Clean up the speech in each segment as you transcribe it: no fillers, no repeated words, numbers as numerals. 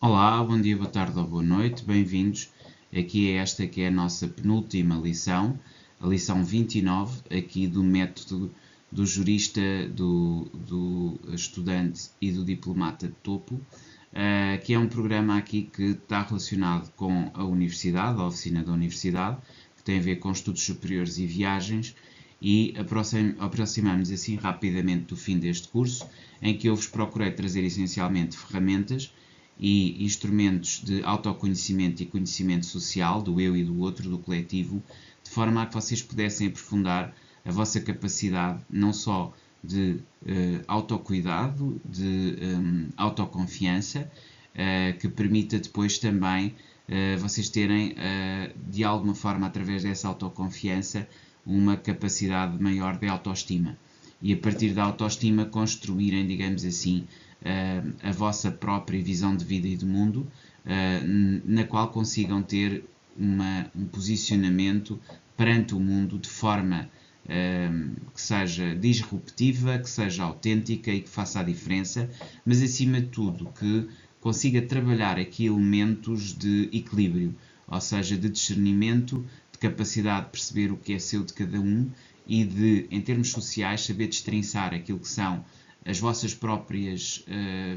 Olá, bom dia, boa tarde ou boa noite, bem-vindos. Aqui é esta que é a nossa penúltima lição, a lição 29, aqui do método do jurista, do estudante e do diplomata de topo, que é um programa aqui que está relacionado com a universidade, a oficina da universidade, que tem a ver com estudos superiores e viagens, e aproximamos assim rapidamente do fim deste curso, em que eu vos procurei trazer essencialmente ferramentas e instrumentos de autoconhecimento e conhecimento social, do eu e do outro, do coletivo, de forma a que vocês pudessem aprofundar a vossa capacidade não só de autocuidado, de autoconfiança, que permita depois também vocês terem, de alguma forma, através dessa autoconfiança, uma capacidade maior de autoestima. E a partir da autoestima construírem, digamos assim, a vossa própria visão de vida e de mundo, na qual consigam ter um posicionamento perante o mundo de forma que seja disruptiva, que seja autêntica e que faça a diferença, mas acima de tudo que consiga trabalhar aqui elementos de equilíbrio, ou seja, de discernimento, de capacidade de perceber o que é seu de cada um e de, em termos sociais, saber destrinçar aquilo que são as vossas próprias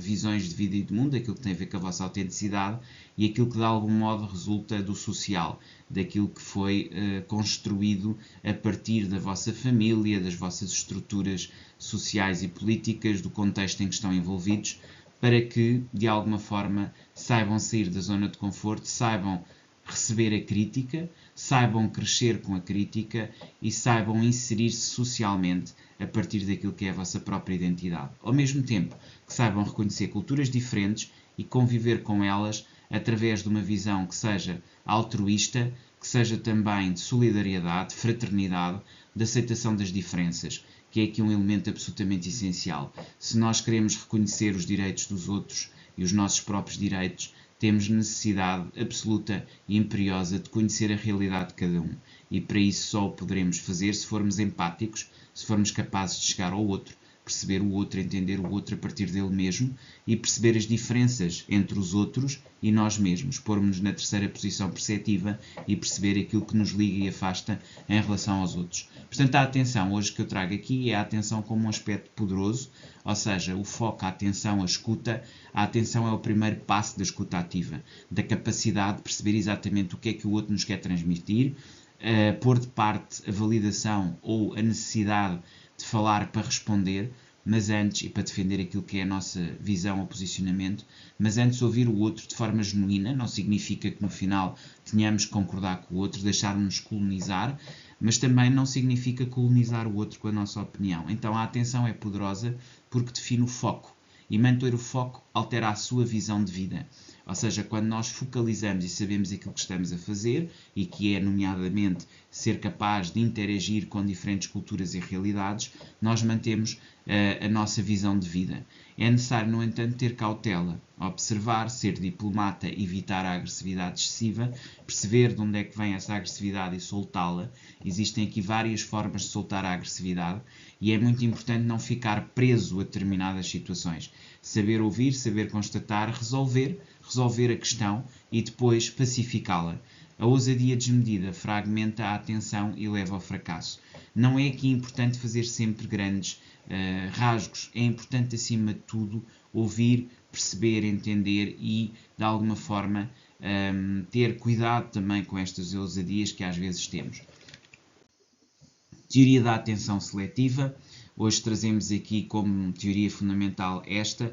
visões de vida e de mundo, aquilo que tem a ver com a vossa autenticidade e aquilo que de algum modo resulta do social, daquilo que foi construído a partir da vossa família, das vossas estruturas sociais e políticas, do contexto em que estão envolvidos, para que, de alguma forma, saibam sair da zona de conforto, saibam receber a crítica, saibam crescer com a crítica e saibam inserir-se socialmente a partir daquilo que é a vossa própria identidade. Ao mesmo tempo que saibam reconhecer culturas diferentes e conviver com elas através de uma visão que seja altruísta, que seja também de solidariedade, de fraternidade, de aceitação das diferenças, que é aqui um elemento absolutamente essencial. Se nós queremos reconhecer os direitos dos outros e os nossos próprios direitos, temos necessidade absoluta e imperiosa de conhecer a realidade de cada um. E para isso só o poderemos fazer se formos empáticos, se formos capazes de chegar ao outro, perceber o outro, entender o outro a partir dele mesmo e perceber as diferenças entre os outros e nós mesmos, pormos-nos na terceira posição perceptiva e perceber aquilo que nos liga e afasta em relação aos outros. Portanto, a atenção hoje que eu trago aqui é a atenção como um aspecto poderoso, ou seja, o foco, a atenção, a escuta. A atenção é o primeiro passo da escuta ativa, da capacidade de perceber exatamente o que é que o outro nos quer transmitir, pôr de parte a validação ou a necessidade de falar para responder, mas antes, e para defender aquilo que é a nossa visão ou posicionamento, mas antes ouvir o outro de forma genuína. Não significa que no final tenhamos que concordar com o outro, deixar-nos colonizar, mas também não significa colonizar o outro com a nossa opinião. Então a atenção é poderosa porque define o foco, e manter o foco altera a sua visão de vida. Ou seja, quando nós focalizamos e sabemos aquilo que estamos a fazer, e que é, nomeadamente, ser capaz de interagir com diferentes culturas e realidades, nós mantemos a nossa visão de vida. É necessário, no entanto, ter cautela, observar, ser diplomata, evitar a agressividade excessiva, perceber de onde é que vem essa agressividade e soltá-la. Existem aqui várias formas de soltar a agressividade e é muito importante não ficar preso a determinadas situações. Saber ouvir, saber constatar, resolver a questão e depois pacificá-la. A ousadia desmedida fragmenta a atenção e leva ao fracasso. Não é aqui importante fazer sempre grandes rasgos, é importante acima de tudo ouvir, perceber, entender e de alguma forma ter cuidado também com estas ousadias que às vezes temos. Teoria da atenção seletiva. Hoje trazemos aqui como teoria fundamental esta,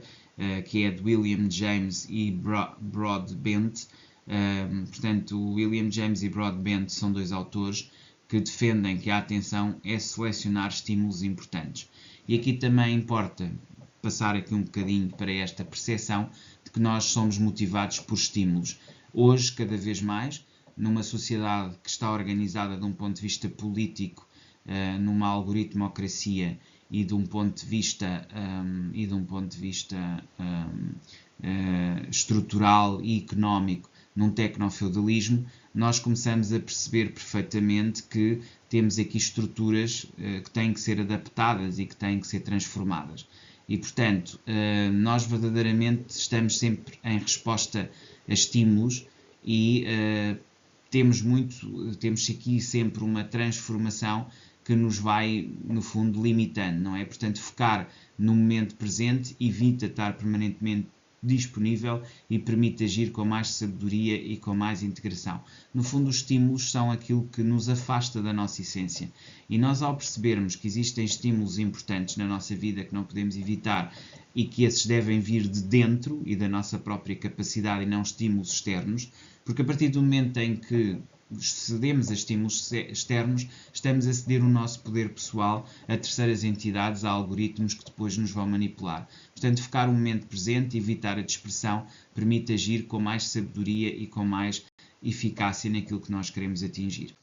que é de William James e Broadbent. Portanto, William James e Broadbent são dois autores que defendem que a atenção é selecionar estímulos importantes. E aqui também importa passar aqui um bocadinho para esta percepção de que nós somos motivados por estímulos. Hoje, cada vez mais, numa sociedade que está organizada de um ponto de vista político, numa algoritmocracia e de um ponto de vista, estrutural e económico, num tecnofeudalismo, nós começamos a perceber perfeitamente que temos aqui estruturas que têm que ser adaptadas e que têm que ser transformadas. E, portanto, nós verdadeiramente estamos sempre em resposta a estímulos e temos aqui sempre uma transformação que nos vai, no fundo, limitando, não é? Portanto, focar no momento presente evita estar permanentemente disponível e permite agir com mais sabedoria e com mais integração. No fundo, os estímulos são aquilo que nos afasta da nossa essência. E nós, ao percebermos que existem estímulos importantes na nossa vida que não podemos evitar e que esses devem vir de dentro e da nossa própria capacidade e não estímulos externos, porque a partir do momento em que cedemos a estímulos externos, estamos a ceder o nosso poder pessoal a terceiras entidades, a algoritmos que depois nos vão manipular. Portanto, focar o momento presente, evitar a dispersão, permite agir com mais sabedoria e com mais eficácia naquilo que nós queremos atingir.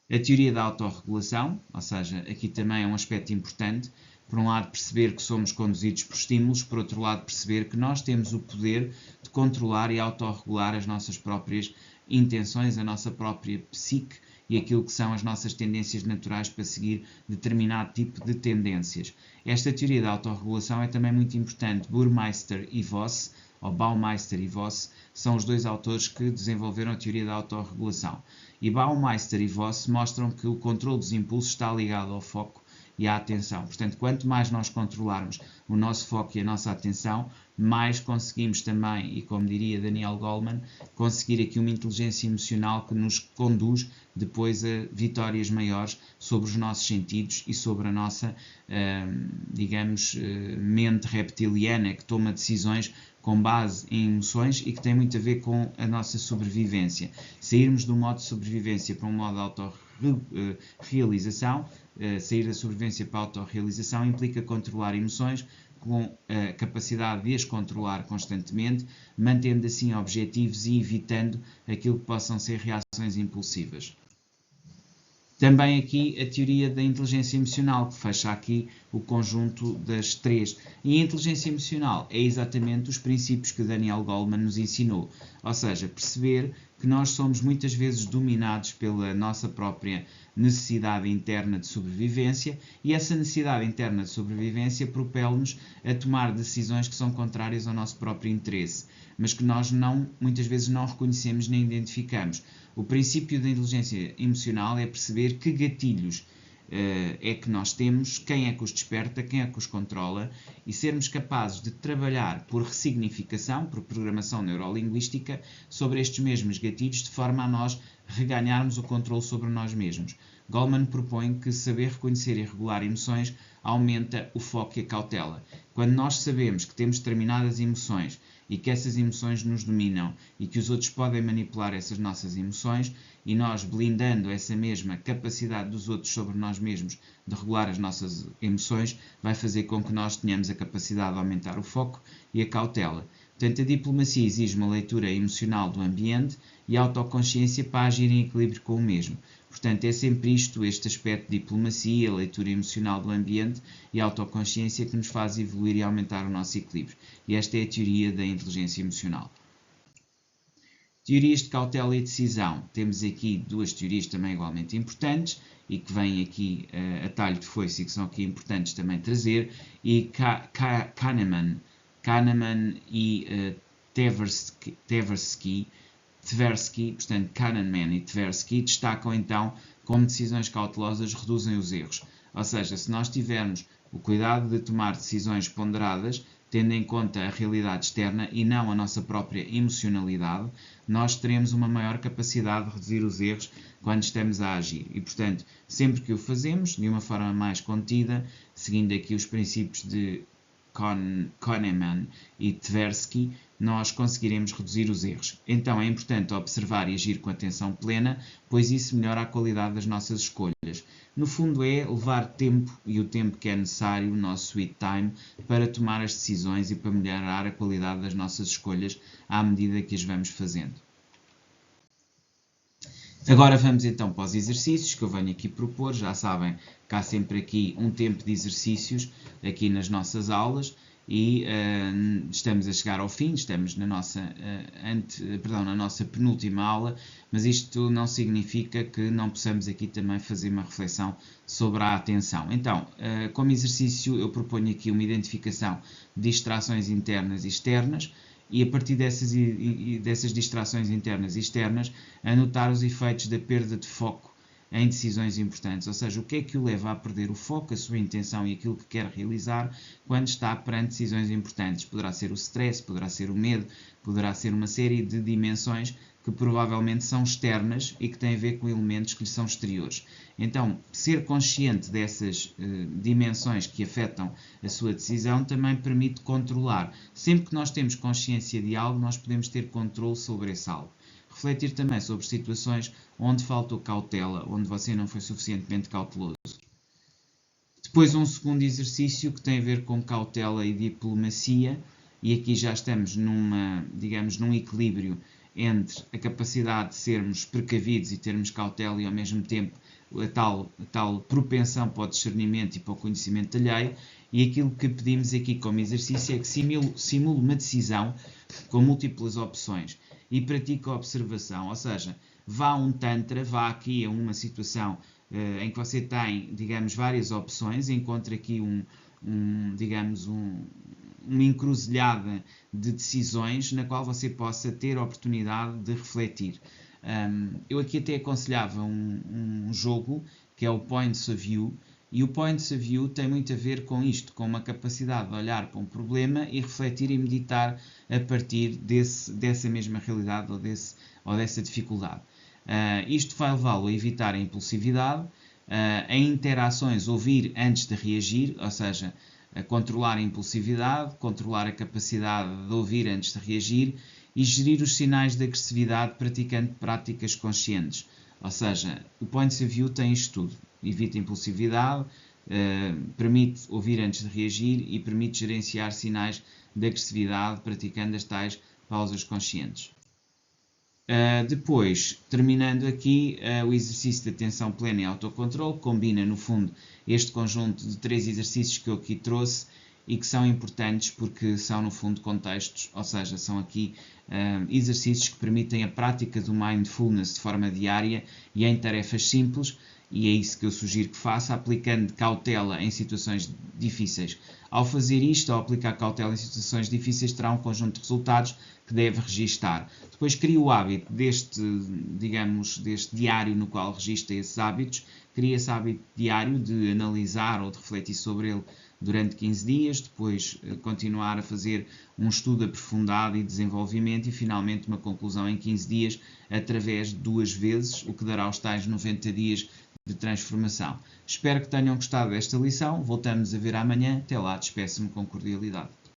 A teoria da autorregulação, ou seja, aqui também é um aspecto importante. Por um lado, perceber que somos conduzidos por estímulos, por outro lado, perceber que nós temos o poder de controlar e autorregular as nossas próprias intenções, a nossa própria psique e aquilo que são as nossas tendências naturais para seguir determinado tipo de tendências. Esta teoria da autorregulação é também muito importante. Burmeister e Voss, ou Baumeister e Voss, são os dois autores que desenvolveram a teoria da autorregulação. E Baumeister e Voss mostram que o controle dos impulsos está ligado ao foco e à atenção. Portanto, quanto mais nós controlarmos o nosso foco e a nossa atenção, mais conseguimos também, e como diria Daniel Goleman, conseguir aqui uma inteligência emocional que nos conduz depois a vitórias maiores sobre os nossos sentidos e sobre a nossa, mente reptiliana que toma decisões com base em emoções e que tem muito a ver com a nossa sobrevivência. Sairmos do modo de sobrevivência para um modo de autorrealização, sair da sobrevivência para a autorrealização implica controlar emoções com a capacidade de as controlar constantemente, mantendo assim objetivos e evitando aquilo que possam ser reações impulsivas. Também aqui a teoria da inteligência emocional, que fecha aqui o conjunto das três. E a inteligência emocional é exatamente os princípios que Daniel Goleman nos ensinou. Ou seja, perceber que nós somos muitas vezes dominados pela nossa própria necessidade interna de sobrevivência e essa necessidade interna de sobrevivência propele-nos a tomar decisões que são contrárias ao nosso próprio interesse, mas que nós muitas vezes não reconhecemos nem identificamos. O princípio da inteligência emocional é perceber que gatilhos é que nós temos, quem é que os desperta, quem é que os controla e sermos capazes de trabalhar por ressignificação, por programação neurolinguística sobre estes mesmos gatilhos de forma a nós reganharmos o controle sobre nós mesmos. Goleman propõe que saber reconhecer e regular emoções aumenta o foco e a cautela. Quando nós sabemos que temos determinadas emoções e que essas emoções nos dominam e que os outros podem manipular essas nossas emoções e nós blindando essa mesma capacidade dos outros sobre nós mesmos de regular as nossas emoções, vai fazer com que nós tenhamos a capacidade de aumentar o foco e a cautela. Portanto, a diplomacia exige uma leitura emocional do ambiente e autoconsciência para agir em equilíbrio com o mesmo. Portanto, é sempre este aspecto de diplomacia, leitura emocional do ambiente e autoconsciência que nos faz evoluir e aumentar o nosso equilíbrio. E esta é a teoria da inteligência emocional. Teorias de cautela e decisão. Temos aqui duas teorias também igualmente importantes e que vêm aqui a talho de foice e que são aqui importantes também trazer. E Kahneman e Tversky, portanto Kahneman e Tversky, destacam então como decisões cautelosas reduzem os erros. Ou seja, se nós tivermos o cuidado de tomar decisões ponderadas, tendo em conta a realidade externa e não a nossa própria emocionalidade, nós teremos uma maior capacidade de reduzir os erros quando estamos a agir. E, portanto, sempre que o fazemos, de uma forma mais contida, seguindo aqui os princípios de Kahneman e Tversky, nós conseguiremos reduzir os erros. Então é importante observar e agir com atenção plena, pois isso melhora a qualidade das nossas escolhas. No fundo é levar tempo e o tempo que é necessário, o nosso sweet time, para tomar as decisões e para melhorar a qualidade das nossas escolhas à medida que as vamos fazendo. Agora vamos então para os exercícios que eu venho aqui propor. Já sabem que há sempre aqui um tempo de exercícios aqui nas nossas aulas e estamos a chegar ao fim, estamos na nossa, na nossa penúltima aula, mas isto não significa que não possamos aqui também fazer uma reflexão sobre a atenção. Então, como exercício, eu proponho aqui uma identificação de distrações internas e externas, e a partir dessas distrações internas e externas, anotar os efeitos da perda de foco em decisões importantes, ou seja, o que é que o leva a perder o foco, a sua intenção e aquilo que quer realizar quando está perante decisões importantes. Poderá ser o stress, poderá ser o medo, poderá ser uma série de dimensões que provavelmente são externas e que têm a ver com elementos que lhe são exteriores. Então, ser consciente dessas dimensões que afetam a sua decisão também permite controlar. Sempre que nós temos consciência de algo, nós podemos ter controle sobre esse algo. Refletir também sobre situações onde faltou cautela, onde você não foi suficientemente cauteloso. Depois um segundo exercício que tem a ver com cautela e diplomacia, e aqui já estamos num equilíbrio entre a capacidade de sermos precavidos e termos cautela e ao mesmo tempo a tal propensão para o discernimento e para o conhecimento alheio, e aquilo que pedimos aqui como exercício é que simule uma decisão com múltiplas opções e pratique a observação, ou seja, vá a um tantra, vá aqui a uma situação em que você tem, digamos, várias opções, encontre aqui uma encruzilhada de decisões na qual você possa ter a oportunidade de refletir. Eu aqui até aconselhava um jogo que é o Points of View, e o Points of View tem muito a ver com isto, com uma capacidade de olhar para um problema e refletir e meditar a partir dessa mesma realidade ou dessa dificuldade. Isto vai levá-lo a evitar a impulsividade, em interações ouvir antes de reagir, ou seja, a controlar a impulsividade, controlar a capacidade de ouvir antes de reagir e gerir os sinais de agressividade praticando práticas conscientes. Ou seja, o Points of View tem isto tudo. Evita a impulsividade, permite ouvir antes de reagir e permite gerenciar sinais de agressividade praticando as tais pausas conscientes. Depois, terminando aqui, o exercício de atenção plena e autocontrole combina, no fundo, este conjunto de 3 exercícios que eu aqui trouxe e que são importantes porque são, no fundo, contextos, ou seja, são aqui exercícios que permitem a prática do mindfulness de forma diária e em tarefas simples, e é isso que eu sugiro que faça, aplicando cautela em situações difíceis. Ao fazer isto, ao aplicar cautela em situações difíceis, terá um conjunto de resultados que deve registar. Depois cria o hábito deste diário no qual registra esses hábitos, cria esse hábito diário de analisar ou de refletir sobre ele durante 15 dias, depois continuar a fazer um estudo aprofundado e desenvolvimento e finalmente uma conclusão em 15 dias através de 2 vezes, o que dará os tais 90 dias de transformação. Espero que tenham gostado desta lição, voltamos a ver amanhã, até lá despeço-me com cordialidade.